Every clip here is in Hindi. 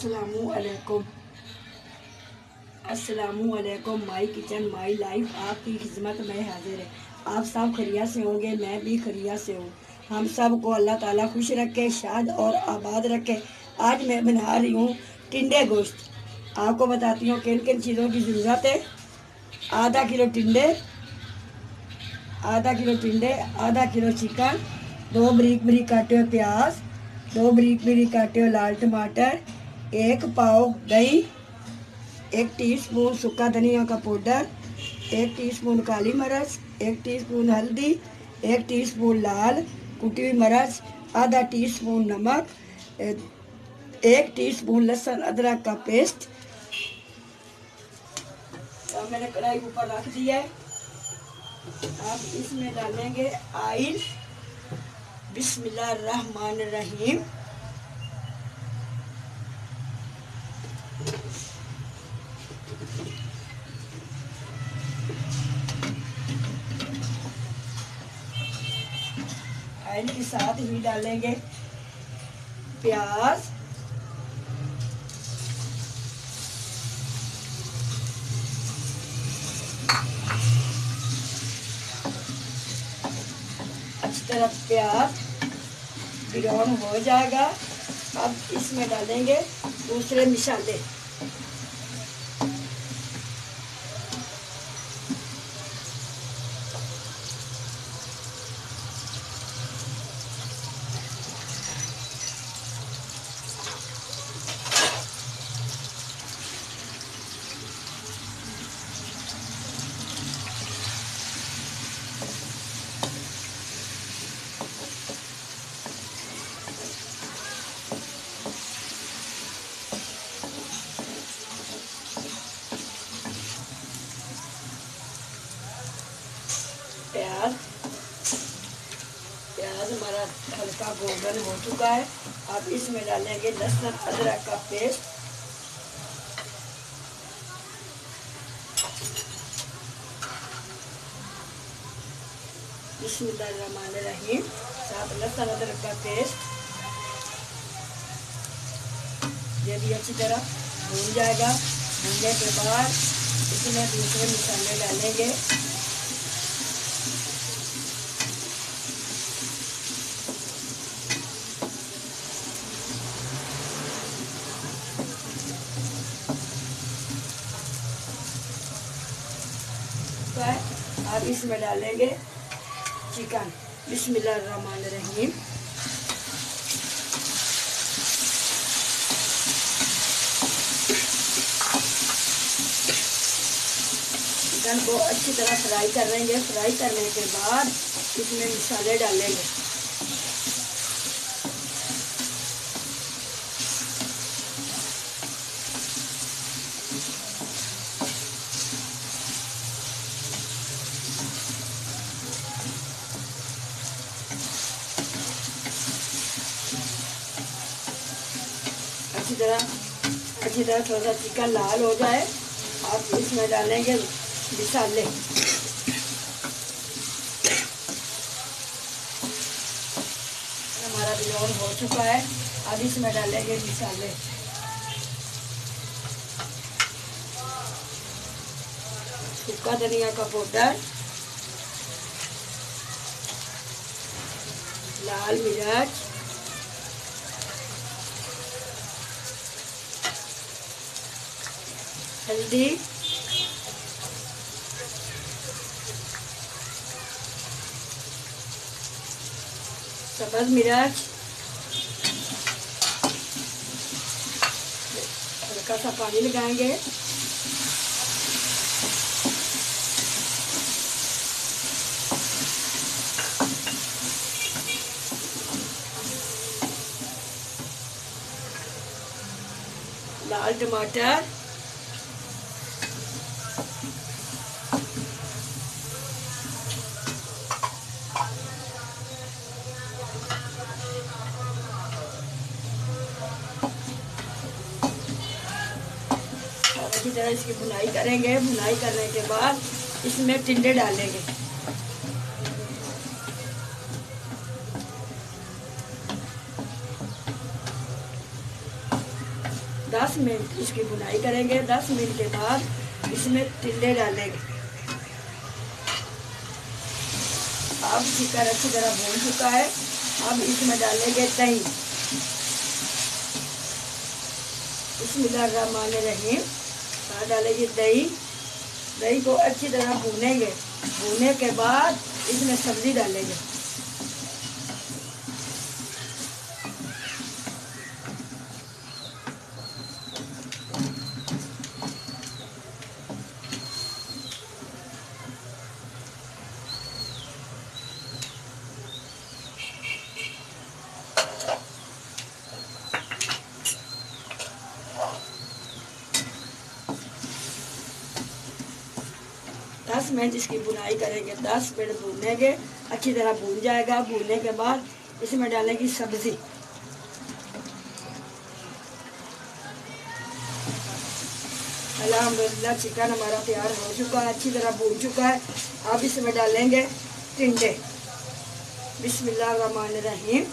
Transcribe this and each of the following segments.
अस्सलामुअलैकुम अस्सलामुअलैकुम। माई किचन माई लाइफ आपकी खिदमत में हाजिर है। आप सब खैरियत से होंगे, मैं भी खैरियत से हूँ। हम सब को अल्लाह ताला खुश रखे, शाद और आबाद रखे। आज मैं बना रही हूँ टिंडे गोश्त। आपको बताती हूँ किन किन चीज़ों की ज़रूरत है। आधा किलो टिंडे, आधा किलो चिकन, 2 बारीक बारीक काटे हुए प्याज, 2 बारीक बारीक काटे हुए लाल टमाटर, 1 पाव दही, 1 टीस्पून सूखा धनिया का पाउडर, 1 टीस्पून काली मिर्च, 1 टीस्पून हल्दी, 1 टीस्पून लाल कुटी हुई मिर्च, आधा टीस्पून नमक, 1 टीस्पून लहसुन अदरक का पेस्ट। तो मैंने कढ़ाई ऊपर रख दिया है। अब इसमें डालेंगे ऑयल। बिस्मिल्लाहिर्रहमानिर्रहीम। ऑयल के साथ ही डालेंगे प्याज, अच्छी तरह प्याज ब्राउन हो जाएगा। अब इसमें डालेंगे दूसरे मसाले। प्याज हमारा हल्का गोल्डन हो चुका है। अब इसमें डालेंगे लहसुन अदरक का पेस्ट। बिस्मिल्लाहिर्रहमानिर्रहीम। साथ लहसुन अदरक का पेस्ट ये भी अच्छी तरह भून जाएगा। भूनने के बाद इसमें दूसरे मसाले डालेंगे। अब इसमें डालेंगे चिकन। बिस्मिल्लाहिर्रहमानिर्रहीम। चिकन को अच्छी तरह फ्राई कर लेंगे। फ्राई करने के बाद इसमें मसाले डालेंगे। अच्छी तरह थोड़ा सा चिकन लाल हो जाए। अब इसमें डालेंगे मसाले। हमारा ब्राउन हो चुका है। अब इसमें डालेंगे मसाले। सूखा धनिया का पाउडर, लाल मिर्च, हल्दी, सब्ज मिर्च, हल्का सा पानी लगाएंगे। लाल टमाटर, अच्छी तरह इसकी भुनाई करेंगे। भुनाई करने के बाद इसमें टिंडे डालेंगे। 10 मिनट इसकी बुनाई करेंगे। 10 मिनट के बाद इसमें टिंडे डालेंगे। अब चिकन अच्छी तरह भून चुका है। अब इसमें डालेंगे दही। बिस्मिल्लाहिर्रहमानिर्रहीम। डालेंगे दही। दही को अच्छी तरह भूनेंगे। भूनने के बाद इसमें सब्जी डालेंगे। दस मिनट इसकी बुनाई करेंगे। 10 मिनट भूनेंगे, अच्छी तरह भून जाएगा। भूनने के बाद इसमें डालेंगे सब्जी। अल्हम्दुलिल्लाह चिकन हमारा तैयार हो चुका है, अच्छी तरह भून चुका है। अब इसमें डालेंगे टिंडे। बिस्मिल्लाहिर्रहमानिर्रहीम।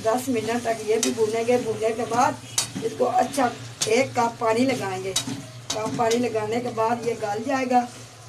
दस मिनट तक ये भी भूनेंगे। भूनने के बाद इसको अच्छा 1 कप पानी लगाएंगे। कप पानी लगाने के बाद ये गल जाएगा।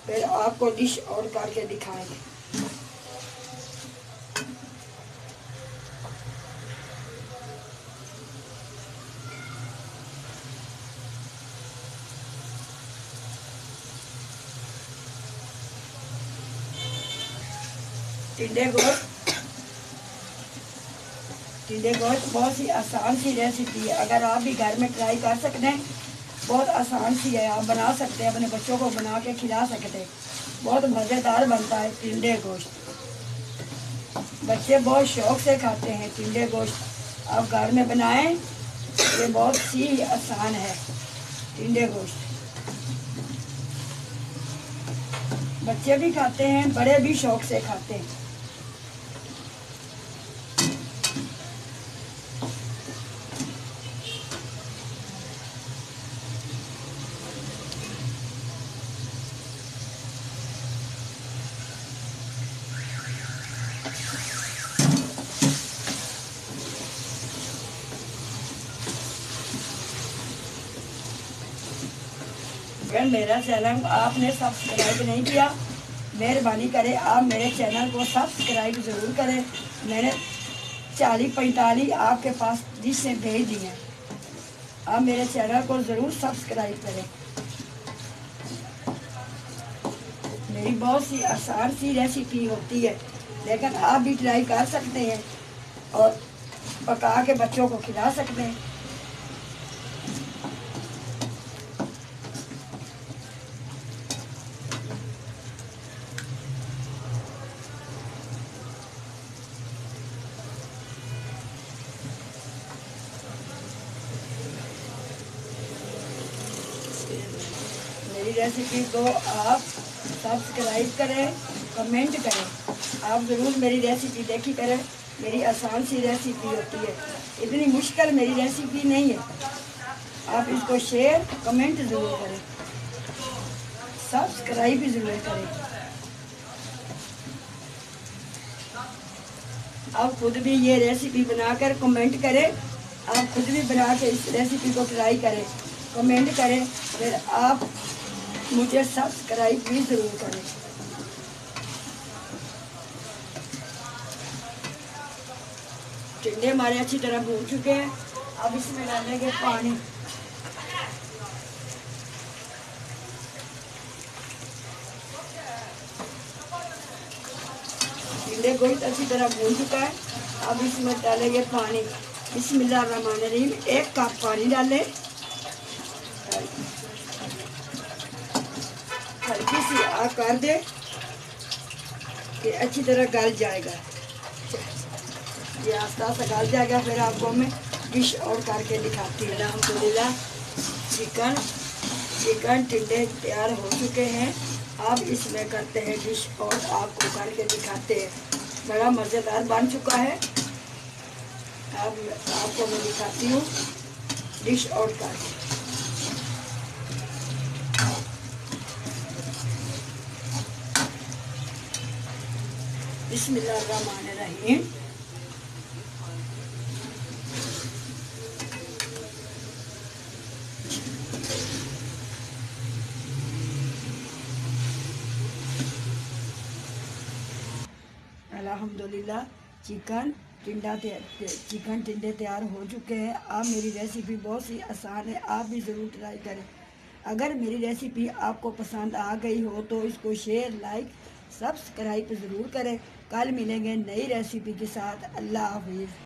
फिर आपको डिश आउट करके दिखाएंगे। टिंडे गोश्त बहुत ही आसान सी रेसिपी है। अगर आप भी घर में ट्राई कर सकते हैं, बहुत आसान सी है। आप बना सकते हैं, अपने बच्चों को बना के खिला सकते हैं। बहुत मज़ेदार बनता है टिंडे गोश्त। बच्चे बहुत शौक से खाते हैं टिंडे गोश्त। आप घर में बनाएं, ये बहुत ही आसान है टिंडे गोश्त। बच्चे भी खाते हैं, बड़े भी शौक से खाते हैं। अगर मेरा चैनल आपने सब्सक्राइब नहीं किया, मेहरबानी करें आप मेरे चैनल को सब्सक्राइब ज़रूर करें। मैंने 40-45 आपके पास डिशें भेज दी हैं। आप मेरे चैनल को ज़रूर सब्सक्राइब करें। मेरी बहुत सी आसान सी रेसिपी होती है, लेकिन आप भी ट्राई कर सकते हैं और पका के बच्चों को खिला सकते हैं। मेरी रेसिपी को आप सब्सक्राइब करें, कमेंट करें। आप ज़रूर मेरी रेसिपी देखी करें। मेरी आसान सी रेसिपी होती है, इतनी मुश्किल मेरी रेसिपी नहीं है। आप इसको शेयर कमेंट ज़रूर करें, सब्सक्राइब भी ज़रूर करें। आप खुद भी ये रेसिपी बनाकर कमेंट करें। आप खुद भी बना के इस रेसिपी को ट्राई करें, कमेंट करें। फिर आप मुझे सब्सक्राइब भी ज़रूर करें। टिंडे हमारे अच्छी तरह भून चुके हैं। अब इसमें डालेंगे पानी। टिंडे गोश्त अच्छी तरह भून चुका है। अब इसमें डालेंगे पानी। बिस्मिल्लाहिर्रहमानिर्रहीम। 1 कप पानी डालें। हल्की सी आग कर दे कि अच्छी तरह गल जाएगा। ये आस्ता आस्ता गल जाएगा। फिर आपको मैं डिश आउट करके दिखाती हूँ। अल्हम्दुलिल्लाह चिकन टिंडे तैयार हो चुके हैं। अब इसमें करते हैं डिश आउट, आपको करके दिखाते हैं। बड़ा मज़ेदार बन चुका है। अब आपको मैं दिखाती हूँ डिश आउट करके। बिस्मिल्लाहिर्रहमानिर्रहीम। अल्हम्दुलिल्लाह चिकन टिंडे तैयार हो चुके हैं। अब मेरी रेसिपी बहुत सी आसान है, आप भी ज़रूर ट्राई करें। अगर मेरी रेसिपी आपको पसंद आ गई हो तो इसको शेयर, लाइक, सब्सक्राइब ज़रूर करें। कल मिलेंगे नई रेसिपी के साथ। अल्लाह हाफिज़।